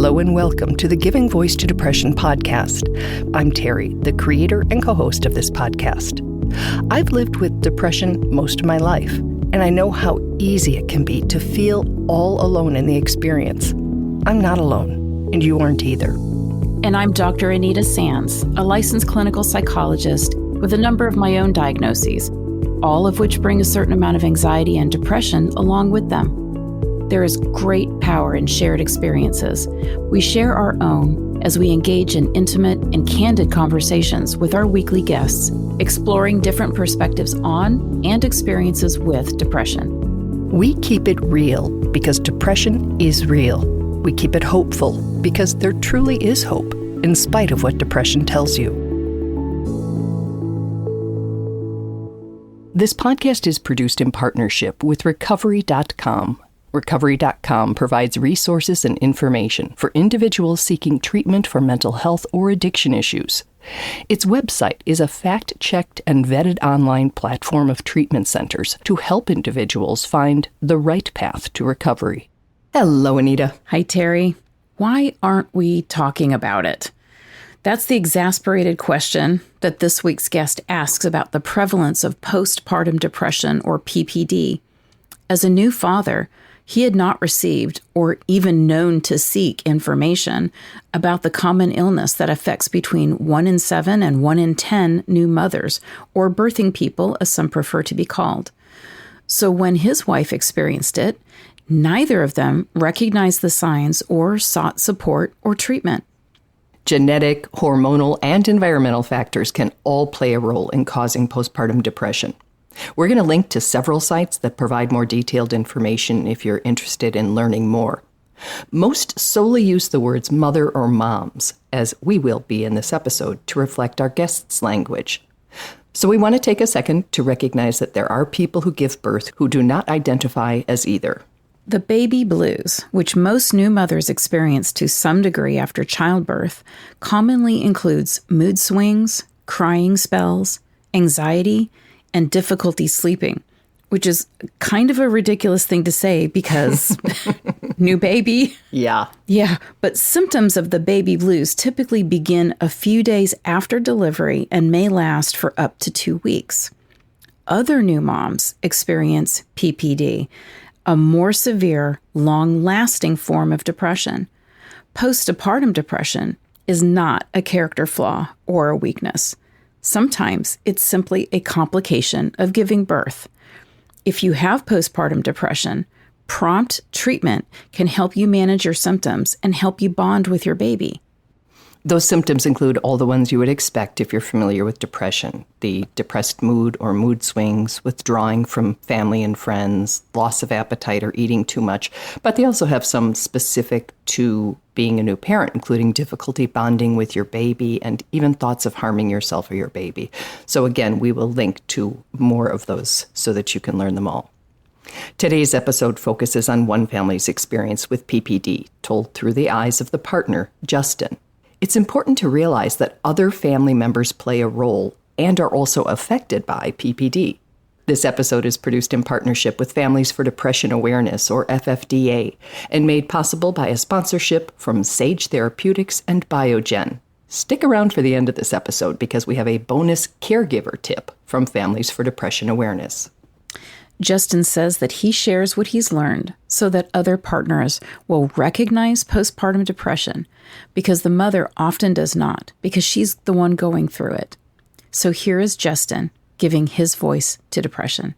Hello and welcome to the Giving Voice to Depression podcast. I'm Terry, the creator and co-host of this podcast. I've lived with depression most of my life, and I know how easy it can be to feel all alone in the experience. I'm not alone, and you aren't either. And I'm Dr. Anita Sands, a licensed clinical psychologist with a number of my own diagnoses, all of which bring a certain amount of anxiety and depression along with them. There is great power in shared experiences. We share our own as we engage in intimate and candid conversations with our weekly guests, exploring different perspectives on and experiences with depression. We keep it real because depression is real. We keep it hopeful because there truly is hope, in spite of what depression tells you. This podcast is produced in partnership with Recovery.com. Recovery.com provides resources and information for individuals seeking treatment for mental health or addiction issues. Its website is a fact-checked and vetted online platform of treatment centers to help individuals find the right path to recovery. Hello, Anita. Hi, Terry. Why aren't we talking about it? That's the exasperated question that this week's guest asks about the prevalence of postpartum depression, or PPD. As a new father, he had not received or even known to seek information about the common illness that affects between 1 in 7 and 1 in 10 new mothers, or birthing people, as some prefer to be called. So when his wife experienced it, neither of them recognized the signs or sought support or treatment. Genetic, hormonal, and environmental factors can all play a role in causing postpartum depression. We're going to link to several sites that provide more detailed information if you're interested in learning more. Most solely use the words mother or moms, as we will be in this episode, to reflect our guest's language. So we want to take a second to recognize that there are people who give birth who do not identify as either. The baby blues, which most new mothers experience to some degree after childbirth, commonly includes mood swings, crying spells, anxiety, and difficulty sleeping, which is kind of a ridiculous thing to say because new baby. Yeah. Yeah, but symptoms of the baby blues typically begin a few days after delivery and may last for up to 2 weeks. Other new moms experience PPD, a more severe, long-lasting form of depression. Postpartum depression is not a character flaw or a weakness. Sometimes it's simply a complication of giving birth. If you have postpartum depression, prompt treatment can help you manage your symptoms and help you bond with your baby. Those symptoms include all the ones you would expect if you're familiar with depression: the depressed mood or mood swings, withdrawing from family and friends, loss of appetite or eating too much. But they also have some specific to being a new parent, including difficulty bonding with your baby and even thoughts of harming yourself or your baby. So again, we will link to more of those so that you can learn them all. Today's episode focuses on one family's experience with PPD, told through the eyes of the partner, Justin. It's important to realize that other family members play a role and are also affected by PPD. This episode is produced in partnership with Families for Depression Awareness, or FFDA, and made possible by a sponsorship from Sage Therapeutics and Biogen. Stick around for the end of this episode because we have a bonus caregiver tip from Families for Depression Awareness. Justin says that he shares what he's learned so that other partners will recognize postpartum depression, because the mother often does not, because she's the one going through it. So here is Justin giving his voice to depression.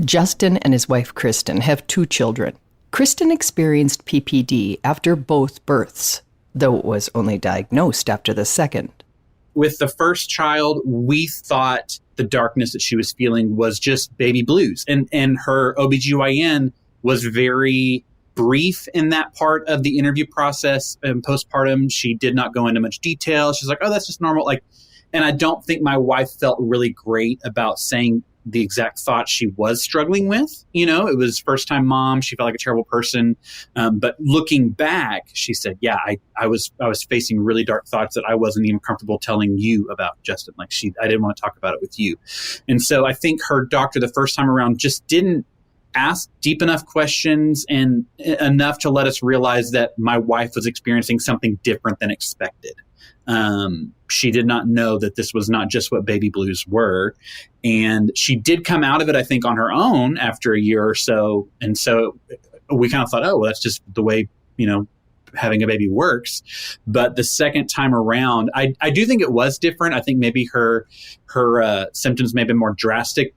Justin and his wife Kristen have 2 children. Kristen experienced PPD after both births, though it was only diagnosed after the second. With the first child, we thought the darkness that she was feeling was just baby blues. And her OBGYN was very brief in that part of the interview process. And postpartum, she did not go into much detail. She's like, oh, that's just normal. And I don't think my wife felt really great about saying the exact thought she was struggling with. It was first time mom. She felt like a terrible person. But looking back, she said, yeah, I was facing really dark thoughts that I wasn't even comfortable telling you about, Justin. Like I didn't want to talk about it with you. And so I think her doctor the first time around just didn't ask deep enough questions and enough to let us realize that my wife was experiencing something different than expected. She did not know that this was not just what baby blues were. And she did come out of it, I think, on her own after a year or so. And so we kind of thought, oh, well, that's just the way, having a baby works. But the second time around, I do think it was different. I think maybe her symptoms may have been more drastic.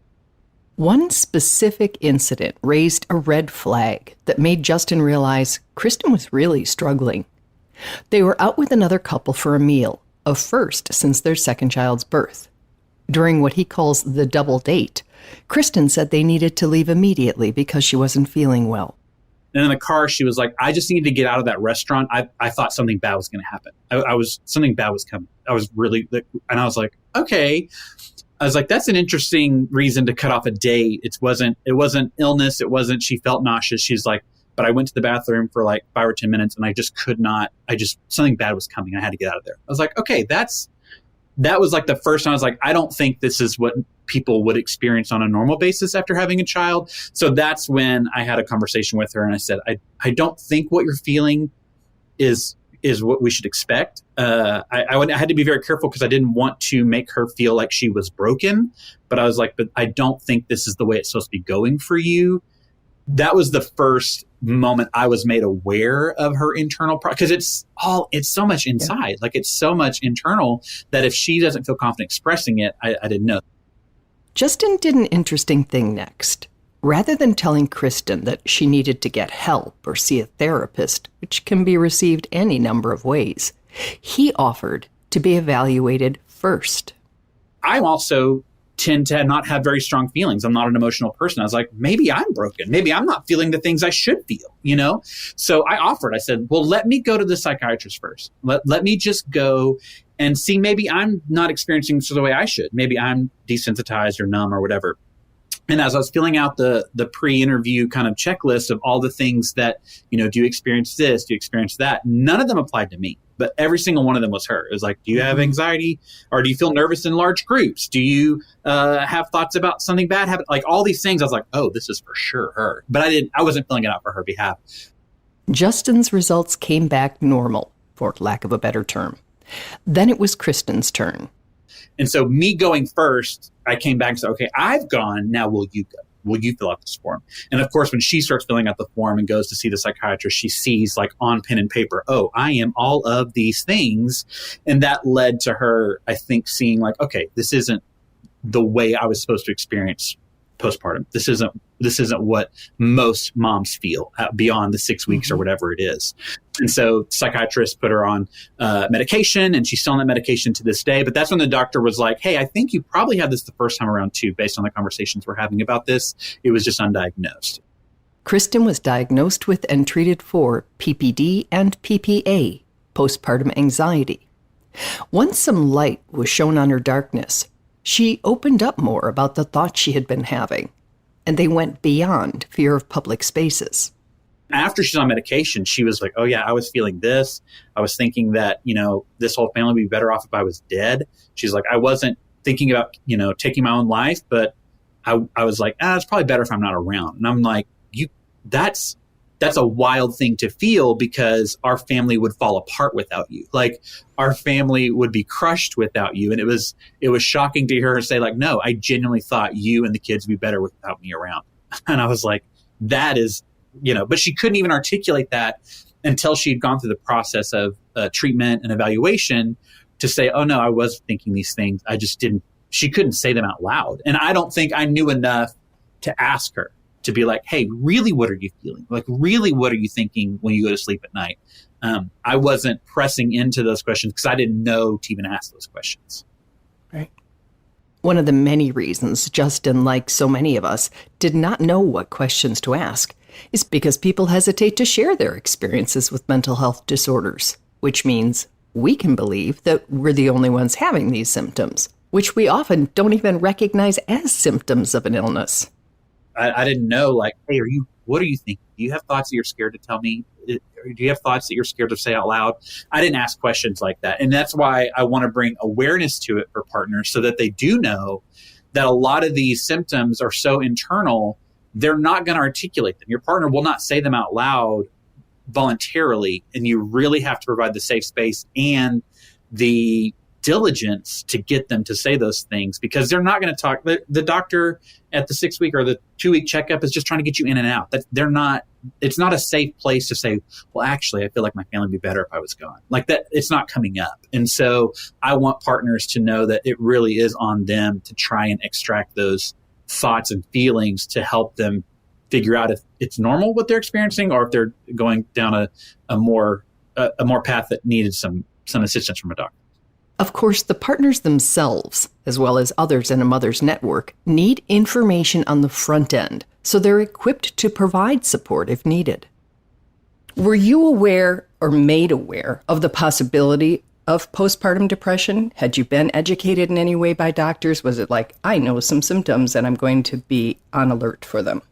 One specific incident raised a red flag that made Justin realize Kristen was really struggling. They were out with another couple for a meal, a first since their second child's birth. During what he calls the double date, Kristen said they needed to leave immediately because she wasn't feeling well. And in the car, she was like, I just needed to get out of that restaurant. I thought something bad was going to happen. Something bad was coming. I was really, and I was like, okay. I was like, that's an interesting reason to cut off a date. It wasn't illness. It wasn't, she felt nauseous. She's like, but I went to the bathroom for like 5 or 10 minutes and I just could not, something bad was coming. I had to get out of there. I was like, okay, that was like the first time I was like, I don't think this is what people would experience on a normal basis after having a child. So that's when I had a conversation with her and I said, I don't think what you're feeling is what we should expect. I had to be very careful because I didn't want to make her feel like she was broken, but I was like, but I don't think this is the way it's supposed to be going for you. That was the first moment I was made aware of her internal because it's so much inside. Yeah. Like it's so much internal that if she doesn't feel confident expressing it, I didn't know. Justin did an interesting thing next. Rather than telling Kristen that she needed to get help or see a therapist, which can be received any number of ways, he offered to be evaluated first. I also tend to not have very strong feelings. I'm not an emotional person. I was like, maybe I'm broken. Maybe I'm not feeling the things I should feel, So I offered, I said, well, let me go to the psychiatrist first. Let me just go and see, maybe I'm not experiencing this the way I should. Maybe I'm desensitized or numb or whatever. And as I was filling out the pre-interview kind of checklist of all the things that, do you experience this? Do you experience that? None of them applied to me, but every single one of them was her. It was like, do you have anxiety or do you feel nervous in large groups? Do you have thoughts about something bad happening? Like all these things, I was like, oh, this is for sure her. But I wasn't filling it out for her behalf. Justin's results came back normal, for lack of a better term. Then it was Kristen's turn. And so me going first, I came back and said, okay, I've gone. Now will you go? Will you fill out this form? And of course, when she starts filling out the form and goes to see the psychiatrist, she sees like on pen and paper, oh, I am all of these things. And that led to her, I think, seeing like, okay, this isn't the way I was supposed to experience postpartum. This isn't what most moms feel beyond the 6 weeks or whatever it is. And so psychiatrist put her on medication, and she's still on that medication to this day. But that's when the doctor was like, hey, I think you probably had this the first time around too, based on the conversations we're having about this. It was just undiagnosed. Kristen was diagnosed with and treated for PPD and PPA, postpartum anxiety. Once some light was shown on her darkness, she opened up more about the thoughts she had been having, and they went beyond fear of public spaces. After she's on medication, she was like, oh yeah, I was feeling this. I was thinking that, this whole family would be better off if I was dead. She's like, I wasn't thinking about, taking my own life, but I was like, it's probably better if I'm not around. And I'm like, that's a wild thing to feel because our family would fall apart without you. Like our family would be crushed without you. And it was shocking to hear her say like, no, I genuinely thought you and the kids would be better without me around. And I was like, that is, but she couldn't even articulate that until she had gone through the process of treatment and evaluation to say, oh no, I was thinking these things. She couldn't say them out loud. And I don't think I knew enough to ask her to be like, hey, really, what are you feeling? Like, really, what are you thinking when you go to sleep at night? I wasn't pressing into those questions because I didn't know to even ask those questions. Right. One of the many reasons Justin, like so many of us, did not know what questions to ask is because people hesitate to share their experiences with mental health disorders, which means we can believe that we're the only ones having these symptoms. which we often don't even recognize as symptoms of an illness. I didn't know, like, hey, what are you thinking? Do you have thoughts that you're scared to tell me? Do you have thoughts that you're scared to say out loud? I didn't ask questions like that. And that's why I want to bring awareness to it for partners so that they do know that a lot of these symptoms are so internal, they're not going to articulate them. Your partner will not say them out loud voluntarily. And you really have to provide the safe space and the diligence to get them to say those things, because they're not going to talk. The doctor at the 6-week or the 2-week checkup is just trying to get you in and out. It's not a safe place to say, well, actually, I feel like my family would be better if I was gone. Like that, it's not coming up. And so I want partners to know that it really is on them to try and extract those thoughts and feelings to help them figure out if it's normal what they're experiencing or if they're going down a more path that needed some assistance from a doctor. Of course, the partners themselves, as well as others in a mother's network, need information on the front end, so they're equipped to provide support if needed. Were you aware or made aware of the possibility of postpartum depression? Had you been educated in any way by doctors? Was it like, I know some symptoms and I'm going to be on alert for them?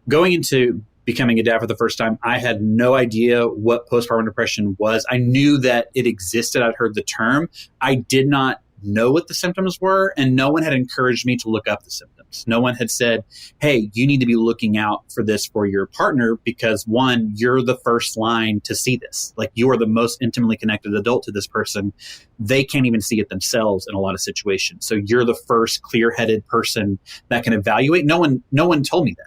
Going into becoming a dad for the first time, I had no idea what postpartum depression was. I knew that it existed. I'd heard the term. I did not know what the symptoms were, and no one had encouraged me to look up the symptoms. No one had said, hey, you need to be looking out for this for your partner because, one, you're the first line to see this. Like, you are the most intimately connected adult to this person. They can't even see it themselves in a lot of situations. So you're the first clear-headed person that can evaluate. No one told me that.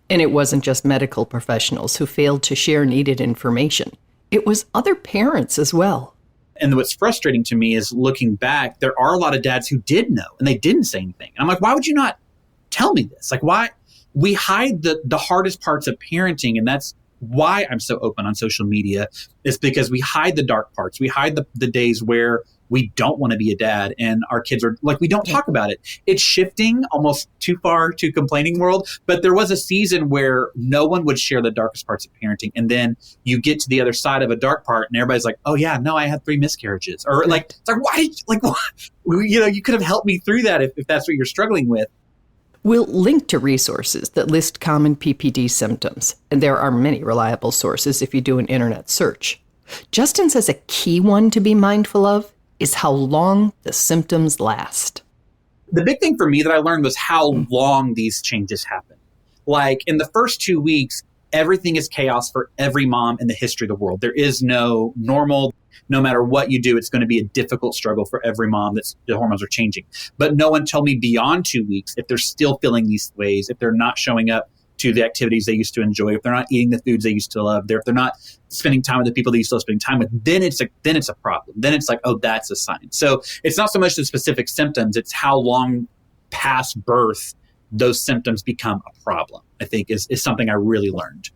And it wasn't just medical professionals who failed to share needed information. It was other parents as well. And what's frustrating to me is looking back, there are a lot of dads who did know and they didn't say anything. And I'm like, why would you not tell me this? Like, why? We hide the hardest parts of parenting. And that's why I'm so open on social media, is because we hide the dark parts. We hide the days where we don't want to be a dad and our kids are like, we don't talk about it. It's shifting almost too far to complaining world. But there was a season where no one would share the darkest parts of parenting. And then you get to the other side of a dark part and everybody's like, oh yeah, no, I had 3 miscarriages. Or like, it's like, why? Like, what? You could have helped me through that if that's what you're struggling with. We'll link to resources that list common PPD symptoms. And there are many reliable sources if you do an internet search. Justin says a key one to be mindful of is how long the symptoms last. The big thing for me that I learned was how long these changes happen. Like in the first 2 weeks, everything is chaos for every mom in the history of the world. There is no normal. No matter what you do, it's going to be a difficult struggle for every mom that the hormones are changing. But no one told me beyond 2 weeks if they're still feeling these ways, if they're not showing up to the activities they used to enjoy, if they're not eating the foods they used to love, if they're not spending time with the people they used to spend time with, then it's a problem. Then it's like, oh, that's a sign. So it's not so much the specific symptoms, it's how long past birth those symptoms become a problem, I think is something I really learned.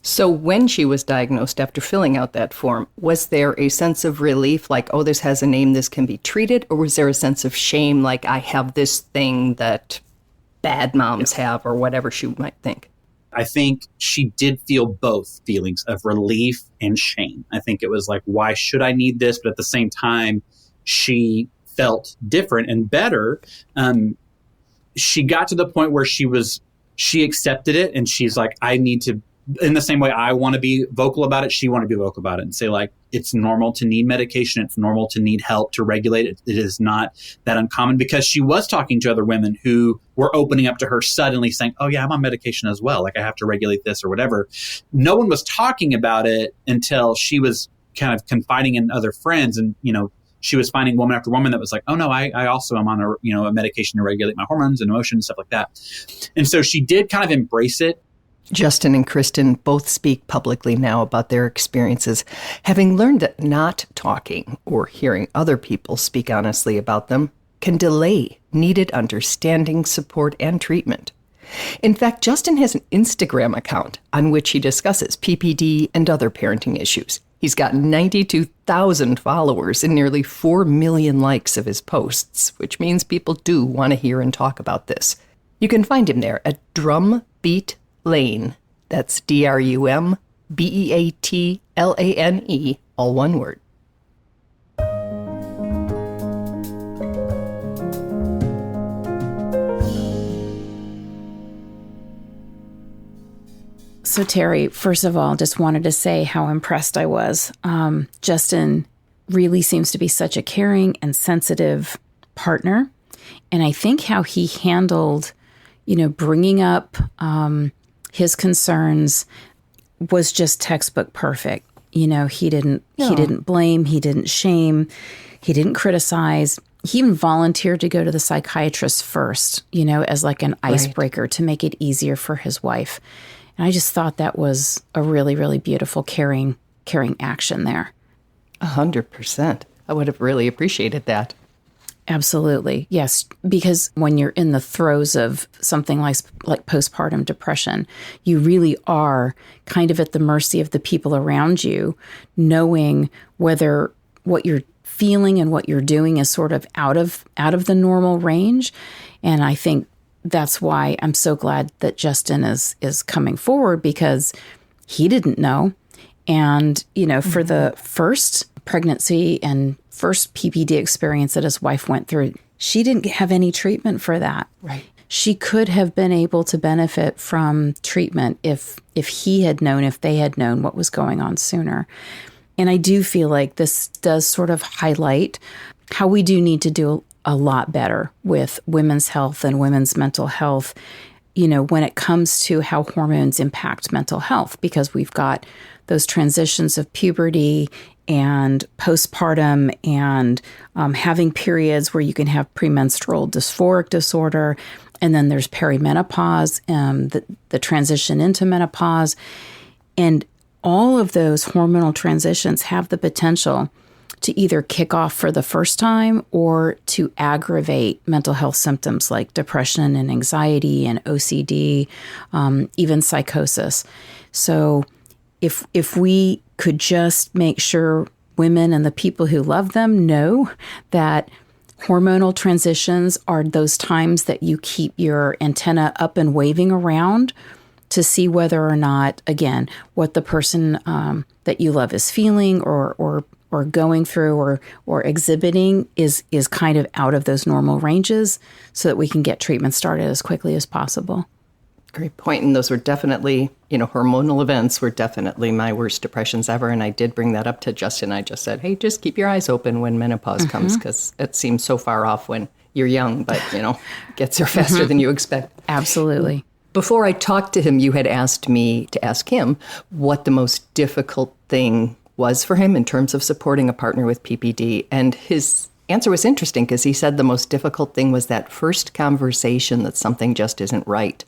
So when she was diagnosed after filling out that form, was there a sense of relief like, oh, this has a name, this can be treated? Or was there a sense of shame like, I have this thing that bad moms have, or whatever she might think? I think she did feel both feelings of relief and shame. I think it was like, why should I need this? But at the same time, she felt different and better. She got to the point where she accepted it, and she's like, I need to, in the same way I want to be vocal about it, she want to be vocal about it and say, like, it's normal to need medication. It's normal to need help to regulate it. It is not that uncommon, because she was talking to other women who were opening up to her suddenly saying, oh yeah, I'm on medication as well. Like, I have to regulate this or whatever. No one was talking about it until she was kind of confiding in other friends. And, she was finding woman after woman that was like, oh no, I also am on a medication to regulate my hormones and emotions, stuff like that. And so she did kind of embrace it. Justin and Kristen both speak publicly now about their experiences, having learned that not talking or hearing other people speak honestly about them can delay needed understanding, support, and treatment. In fact, Justin has an Instagram account on which he discusses PPD and other parenting issues. He's got 92,000 followers and nearly 4 million likes of his posts, which means people do want to hear and talk about this. You can find him there at Drumbeat Lane. That's DRUMBEATLANE, all one word. So, Terry, first of all, just wanted to say how impressed I was. Justin really seems to be such a caring and sensitive partner. And I think how he handled, bringing up his concerns was just textbook perfect. He didn't blame, he didn't shame, he didn't criticize. He even volunteered to go to the psychiatrist first, as like an icebreaker to make it easier for his wife. And I just thought that was a really, really beautiful, caring action there. 100%. I would have really appreciated that. Absolutely. Yes. Because when you're in the throes of something like postpartum depression, you really are kind of at the mercy of the people around you, knowing whether what you're feeling and what you're doing is sort of out of the normal range. And I think that's why I'm so glad that Justin is coming forward, because he didn't know. And, for the first pregnancy and first PPD experience that his wife went through, she didn't have any treatment for that. Right. She could have been able to benefit from treatment if they had known what was going on sooner. And I do feel like this does sort of highlight how we do need to do a lot better with women's health and women's mental health, when it comes to how hormones impact mental health, because we've got those transitions of puberty and postpartum and having periods where you can have premenstrual dysphoric disorder. And then there's perimenopause, the transition into menopause. And all of those hormonal transitions have the potential to either kick off for the first time or to aggravate mental health symptoms like depression and anxiety and OCD, even psychosis. So if we could just make sure women and the people who love them know that hormonal transitions are those times that you keep your antenna up and waving around to see whether or not, again, what the person that you love is feeling or going through or exhibiting is kind of out of those normal ranges, so that we can get treatment started as quickly as possible. Great point. And those were definitely, hormonal events were definitely my worst depressions ever. And I did bring that up to Justin. I just said, hey, just keep your eyes open when menopause comes, because it seems so far off when you're young, but, gets there faster than you expect. Absolutely. Before I talked to him, you had asked me to ask him what the most difficult thing was for him in terms of supporting a partner with PPD. And his answer was interesting, because he said the most difficult thing was that first conversation that something just isn't right.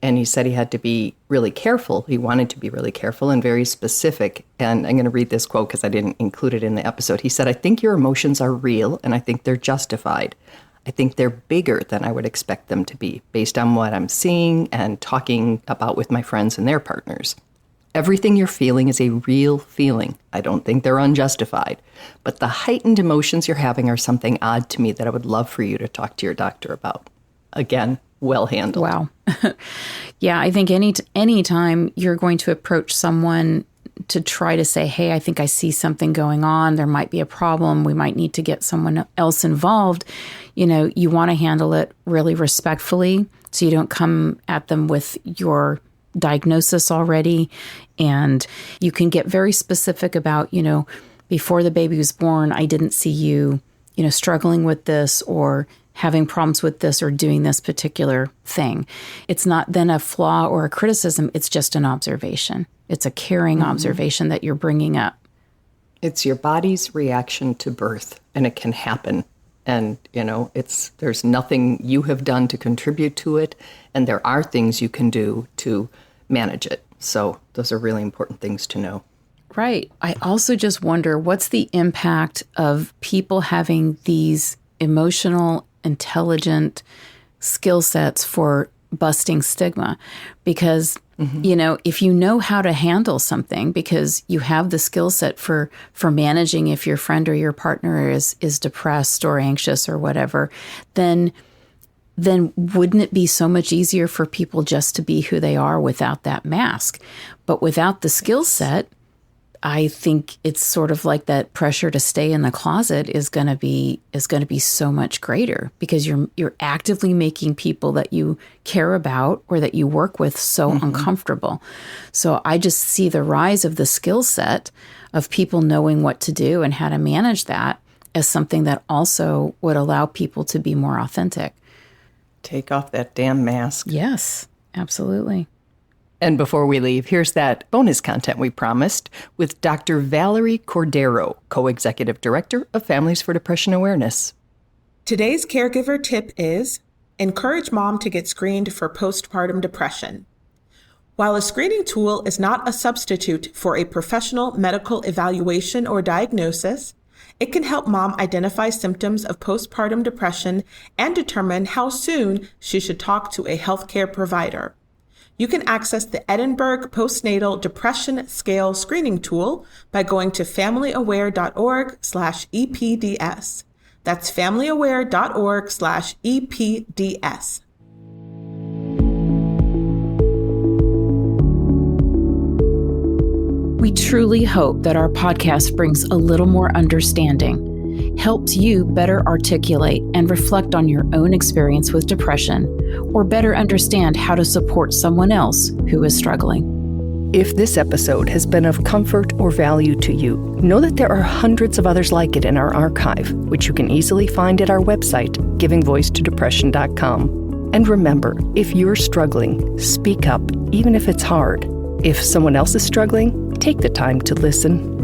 And he said he had to be really careful. He wanted to be really careful and very specific. And I'm going to read this quote because I didn't include it in the episode. He said, I think your emotions are real, and I think they're justified. I think they're bigger than I would expect them to be, based on what I'm seeing and talking about with my friends and their partners. Everything you're feeling is a real feeling. I don't think they're unjustified. But the heightened emotions you're having are something odd to me that I would love for you to talk to your doctor about. Again, well handled. Wow. Yeah, I think any time you're going to approach someone to try to say, hey, I think I see something going on, there might be a problem, we might need to get someone else involved, you want to handle it really respectfully, so you don't come at them with your diagnosis already. And you can get very specific about, before the baby was born, I didn't see you, struggling with this or having problems with this or doing this particular thing. It's not then a flaw or a criticism. It's just an observation. It's a caring observation that you're bringing up. It's your body's reaction to birth, and it can happen. And, there's nothing you have done to contribute to it. And there are things you can do to manage it. So those are really important things to know. Right. I also just wonder, what's the impact of people having these emotional, intelligent skill sets for busting stigma? Because, if you know how to handle something because you have the skill set for managing if your friend or your partner is depressed or anxious or whatever, then wouldn't it be so much easier for people just to be who they are without that mask? But without the skill set, I think it's sort of like that pressure to stay in the closet is going to be so much greater because you're actively making people that you care about or that you work with so uncomfortable. So I just see the rise of the skill set of people knowing what to do and how to manage that as something that also would allow people to be more authentic. Take off that damn mask. Yes, absolutely. And before we leave, here's that bonus content we promised with Dr. Valerie Cordero, Co-Executive Director of Families for Depression Awareness. Today's caregiver tip is encourage mom to get screened for postpartum depression. While a screening tool is not a substitute for a professional medical evaluation or diagnosis, it can help mom identify symptoms of postpartum depression and determine how soon she should talk to a healthcare provider. You can access the Edinburgh Postnatal Depression Scale Screening Tool by going to familyaware.org/EPDS. That's familyaware.org/EPDS. We truly hope that our podcast brings a little more understanding, helps you better articulate and reflect on your own experience with depression, or better understand how to support someone else who is struggling. If this episode has been of comfort or value to you, know that there are hundreds of others like it in our archive, which you can easily find at our website, givingvoicetodepression.com. And remember, if you're struggling, speak up, even if it's hard. If someone else is struggling, take the time to listen.